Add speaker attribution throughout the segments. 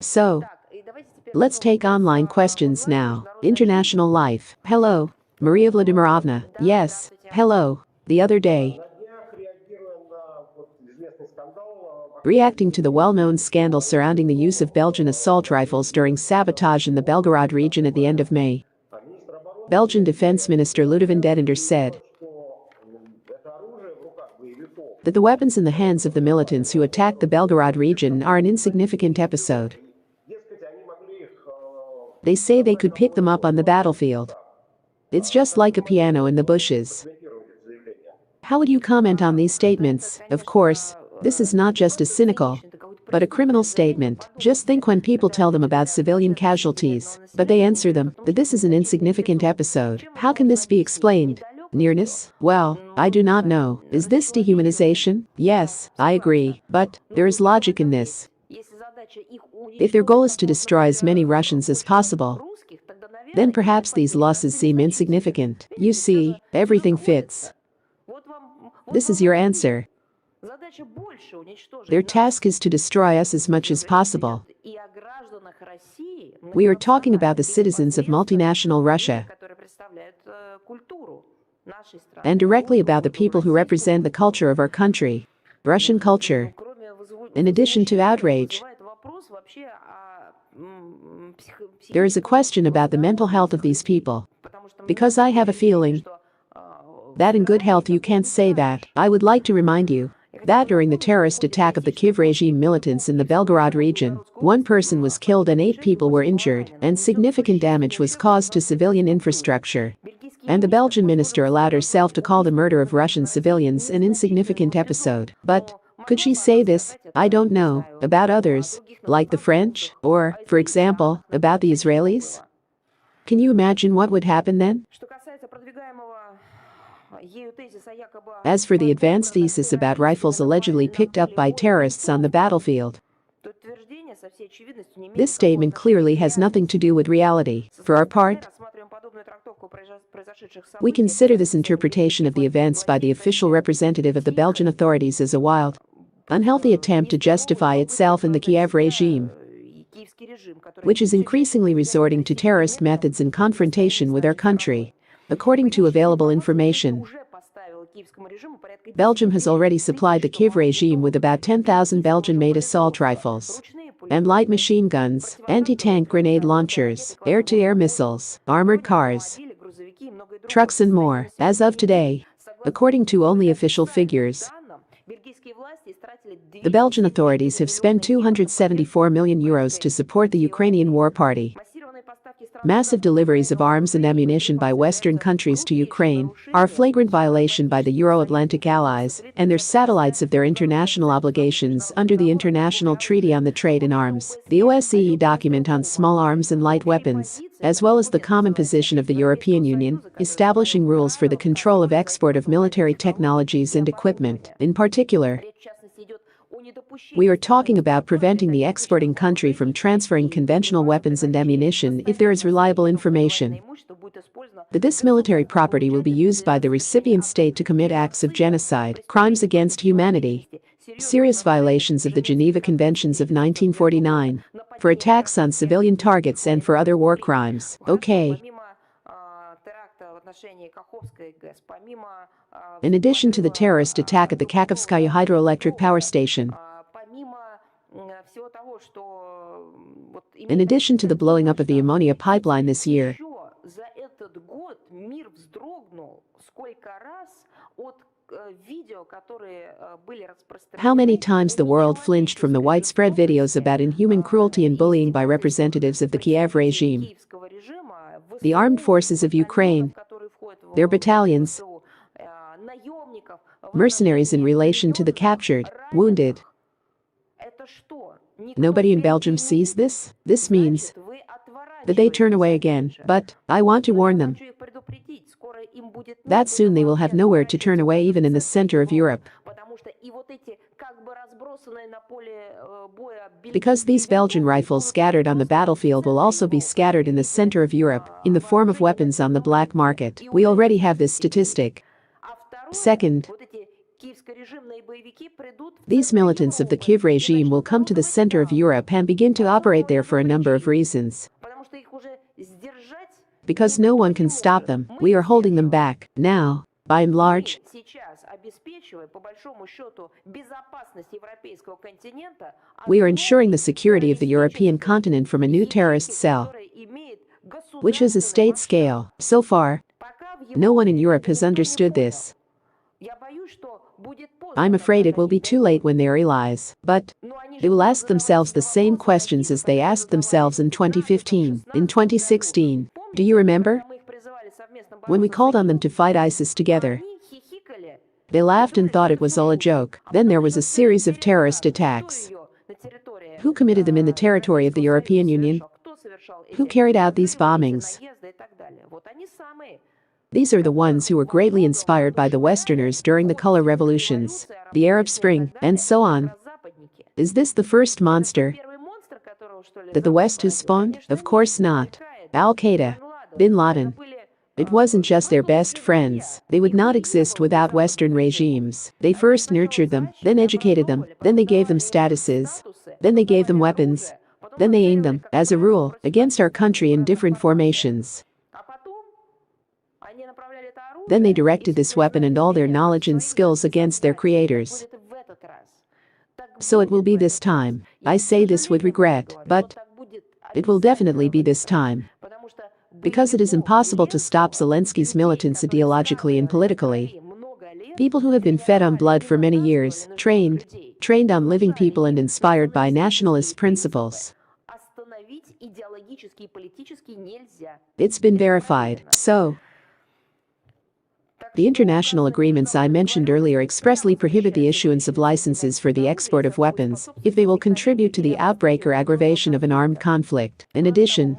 Speaker 1: So, let's take online questions now. International life. Hello. Maria Vladimirovna. Yes. Hello. The other day, reacting to the well-known scandal surrounding the use of Belgian assault rifles during sabotage in the Belgorod region at the end of May, Belgian Defense Minister Ludovin Dedender said that the weapons in the hands of the militants who attacked the Belgorod region are an insignificant episode. They say they could pick them up on the battlefield. It's just like a piano in the bushes. How would you comment on these statements? Of course, this is not just a cynical, but a criminal statement. Just think when people tell them about civilian casualties, but they answer them that this is an insignificant episode. How can this be explained? Nearness? Well, I do not know. Is this dehumanization? Yes, I agree, but there is logic in this. If their goal is to destroy as many Russians as possible, then perhaps these losses seem insignificant. You see, everything fits. This is your answer. Their task is to destroy us as much as possible. We are talking about the citizens of multinational Russia, and directly about the people who represent the culture of our country, Russian culture. In addition to outrage, there is a question about the mental health of these people. Because I have a feeling that in good health you can't say that. I would like to remind you that during the terrorist attack of the Kiev regime militants in the Belgorod region, 1 person was killed and 8 people were injured, and significant damage was caused to civilian infrastructure. And the Belgian minister allowed herself to call the murder of Russian civilians an insignificant episode. But could she say this, I don't know, about others, like the French, or, for example, about the Israelis? Can you imagine what would happen then? As for the advanced thesis about rifles allegedly picked up by terrorists on the battlefield, this statement clearly has nothing to do with reality. For our part, we consider this interpretation of the events by the official representative of the Belgian authorities as a wild, unhealthy attempt to justify itself in the Kiev regime, which is increasingly resorting to terrorist methods in confrontation with our country. According to available information, Belgium has already supplied the Kiev regime with about 10,000 Belgian-made assault rifles and light machine guns, anti-tank grenade launchers, air-to-air missiles, armored cars, trucks and more. As of today, according to only official figures, the Belgian authorities have spent €274 million to support the Ukrainian war party. Massive deliveries of arms and ammunition by Western countries to Ukraine are a flagrant violation by the Euro-Atlantic allies and their satellites of their international obligations under the International Treaty on the Trade in Arms, the OSCE document on small arms and light weapons, as well as the common position of the European Union, establishing rules for the control of export of military technologies and equipment. In particular, we are talking about preventing the exporting country from transferring conventional weapons and ammunition if there is reliable information that this military property will be used by the recipient state to commit acts of genocide, crimes against humanity, serious violations of the Geneva Conventions of 1949, for attacks on civilian targets and for other war crimes. Okay. In addition to the terrorist attack at the Kakhovskaya hydroelectric power station, in addition to the blowing up of the ammonia pipeline this year, how many times the world flinched from the widespread videos about inhuman cruelty and bullying by representatives of the Kiev regime, the armed forces of Ukraine, their battalions, mercenaries in relation to the captured, wounded. Nobody in Belgium sees this? This means that they turn away again, but I want to warn them that soon they will have nowhere to turn away even in the center of Europe. Because these Belgian rifles scattered on the battlefield will also be scattered in the center of Europe, in the form of weapons on the black market. We already have this statistic. Second, These militants of the Kiev regime will come to the center of Europe and begin to operate there for a number of reasons. Because no one can stop them, we are holding them back. Now, by and large, we are ensuring the security of the European continent from a new terrorist cell, which has a state scale. So far, no one in Europe has understood this. I'm afraid it will be too late when they realize, but they will ask themselves the same questions as they asked themselves in 2015, in 2016. Do you remember? When we called on them to fight ISIS together, they laughed and thought it was all a joke. Then there was a series of terrorist attacks. Who committed them in the territory of the European Union? Who carried out these bombings? These are the ones who were greatly inspired by the Westerners during the color revolutions, the Arab Spring, and so on. Is this the first monster that the West has spawned? Of course not. Al-Qaeda, Bin Laden. It wasn't just their best friends. They would not exist without Western regimes. They first nurtured them, then educated them, then they gave them statuses, then they gave them weapons, then they aimed them, as a rule, against our country in different formations. Then they directed this weapon and all their knowledge and skills against their creators. So it will be this time. I say this with regret, but it will definitely be this time. Because it is impossible to stop Zelensky's militants ideologically and politically. People who have been fed on blood for many years, trained on living people and inspired by nationalist principles. It's been verified, so. The international agreements I mentioned earlier expressly prohibit the issuance of licenses for the export of weapons if they will contribute to the outbreak or aggravation of an armed conflict. In addition,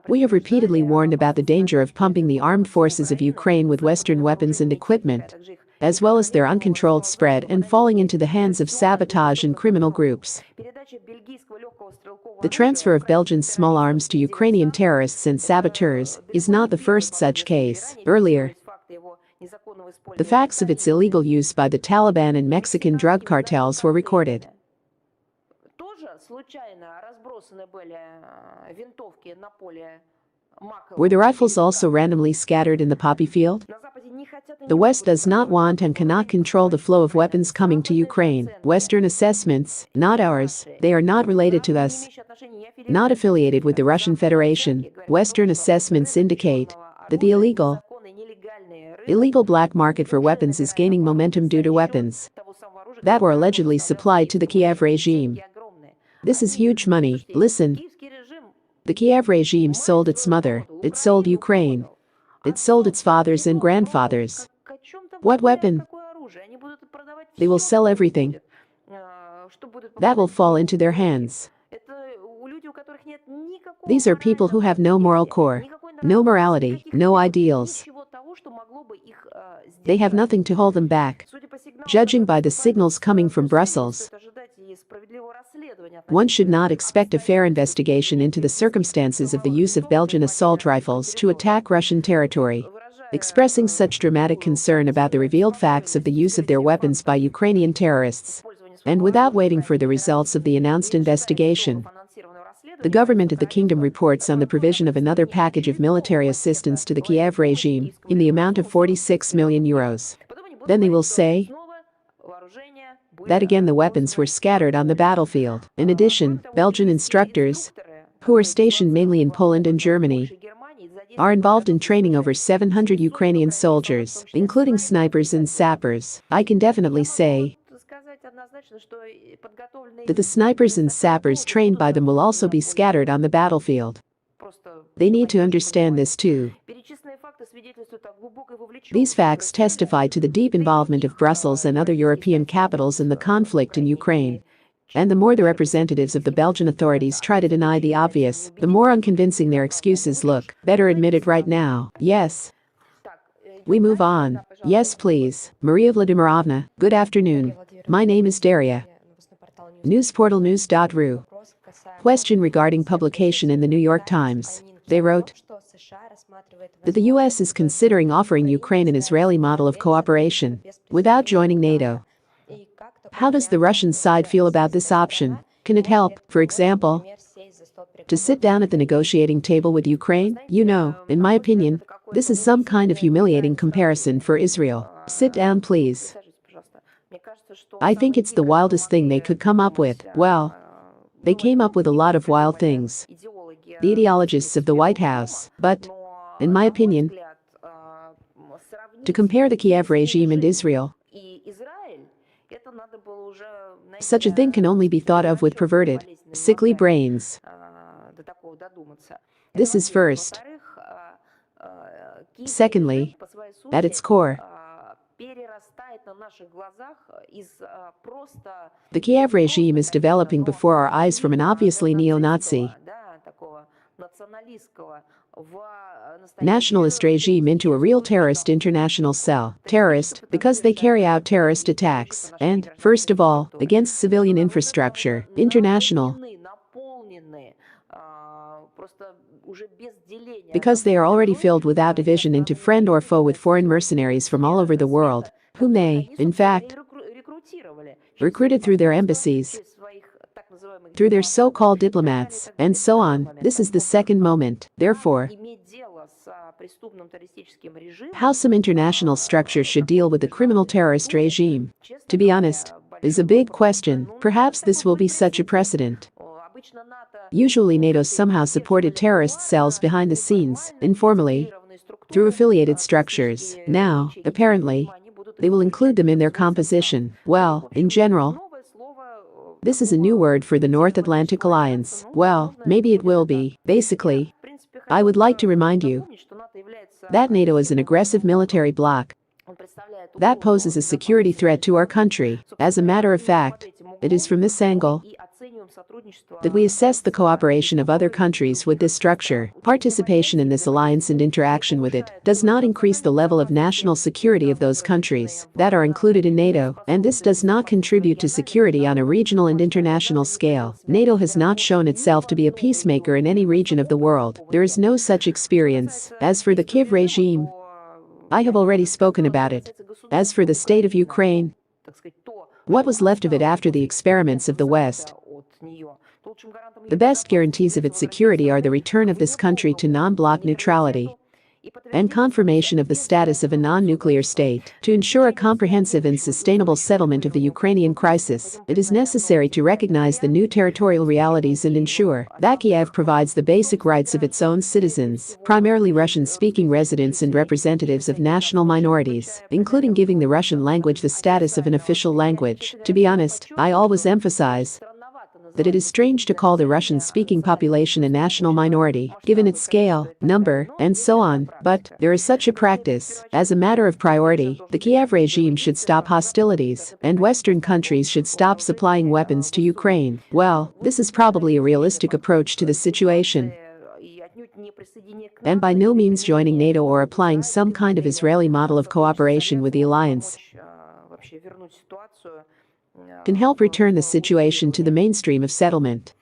Speaker 1: we have repeatedly warned about the danger of pumping the armed forces of Ukraine with Western weapons and equipment, as well as their uncontrolled spread and falling into the hands of sabotage and criminal groups. The transfer of Belgian small arms to Ukrainian terrorists and saboteurs is not the first such case. Earlier, the facts of its illegal use by the Taliban and Mexican drug cartels were recorded. Were the rifles also randomly scattered in the poppy field? The West does not want and cannot control the flow of weapons coming to Ukraine. Western assessments, not ours, they are not related to us, not affiliated with the Russian Federation. Western assessments indicate that the illegal black market for weapons is gaining momentum due to weapons that were allegedly supplied to the Kiev regime. This is huge money. Listen. The Kiev regime sold its mother, it sold Ukraine, it sold its fathers and grandfathers. What weapon? They will sell everything. That will fall into their hands. These are people who have no moral core, no morality, no ideals. They have nothing to hold them back. Judging by the signals coming from Brussels, one should not expect a fair investigation into the circumstances of the use of Belgian assault rifles to attack Russian territory. Expressing such dramatic concern about the revealed facts of the use of their weapons by Ukrainian terrorists, and without waiting for the results of the announced investigation, the government of the kingdom reports on the provision of another package of military assistance to the Kiev regime in the amount of 46 million euros. Then they will say that again the weapons were scattered on the battlefield. In addition, Belgian instructors, who are stationed mainly in Poland and Germany, are involved in training over 700 Ukrainian soldiers, including snipers and sappers. I can definitely say that the snipers and sappers trained by them will also be scattered on the battlefield. They need to understand this too. These facts testify to the deep involvement of Brussels and other European capitals in the conflict in Ukraine. And the more the representatives of the Belgian authorities try to deny the obvious, the more unconvincing their excuses look. Better admit it right now. Yes. We move on. Yes, please. Maria Vladimirovna, good afternoon. My name is Daria. News portal news.ru. Question regarding publication in the New York Times. They wrote that the US is considering offering Ukraine an Israeli model of cooperation without joining NATO. How does the Russian side feel about this option? Can it help, for example, to sit down at the negotiating table with Ukraine? In my opinion, this is some kind of humiliating comparison for Israel. Sit down, please. I think it's the wildest thing they could come up with. Well, they came up with a lot of wild things. The ideologists of the White House. But, in my opinion, to compare the Kiev regime and Israel, such a thing can only be thought of with perverted, sickly brains. This is first. Secondly, at its core, the Kiev regime is developing before our eyes from an obviously neo-Nazi, nationalist regime into a real terrorist international cell. Terrorist, because they carry out terrorist attacks, and, first of all, against civilian infrastructure. International, because they are already filled without division into friend or foe with foreign mercenaries from all over the world, whom they, in fact, recruited through their embassies, through their so-called diplomats, and so on. This is the second moment. Therefore, how some international structures should deal with the criminal terrorist regime, to be honest, is a big question. Perhaps this will be such a precedent. Usually NATO somehow supported terrorist cells behind the scenes, informally, through affiliated structures. Now, apparently, they will include them in their composition. Well, in general, this is a new word for the North Atlantic Alliance. Well, maybe it will be. Basically, I would like to remind you that NATO is an aggressive military bloc that poses a security threat to our country. As a matter of fact, it is from this angle that we assess the cooperation of other countries with this structure. Participation in this alliance and interaction with it does not increase the level of national security of those countries that are included in NATO, and this does not contribute to security on a regional and international scale. NATO has not shown itself to be a peacemaker in any region of the world. There is no such experience. As for the Kiev regime, I have already spoken about it. As for the state of Ukraine, what was left of it after the experiments of the West? The best guarantees of its security are the return of this country to non-bloc neutrality and confirmation of the status of a non-nuclear state. To ensure a comprehensive and sustainable settlement of the Ukrainian crisis, it is necessary to recognize the new territorial realities and ensure that Kiev provides the basic rights of its own citizens, primarily Russian-speaking residents and representatives of national minorities, including giving the Russian language the status of an official language. To be honest, I always emphasize that it is strange to call the Russian-speaking population a national minority, given its scale, number, and so on, but there is such a practice. As a matter of priority, the Kiev regime should stop hostilities, and Western countries should stop supplying weapons to Ukraine. Well, this is probably a realistic approach to the situation, and by no means joining NATO or applying some kind of Israeli model of cooperation with the alliance can help return the situation to the mainstream of settlement.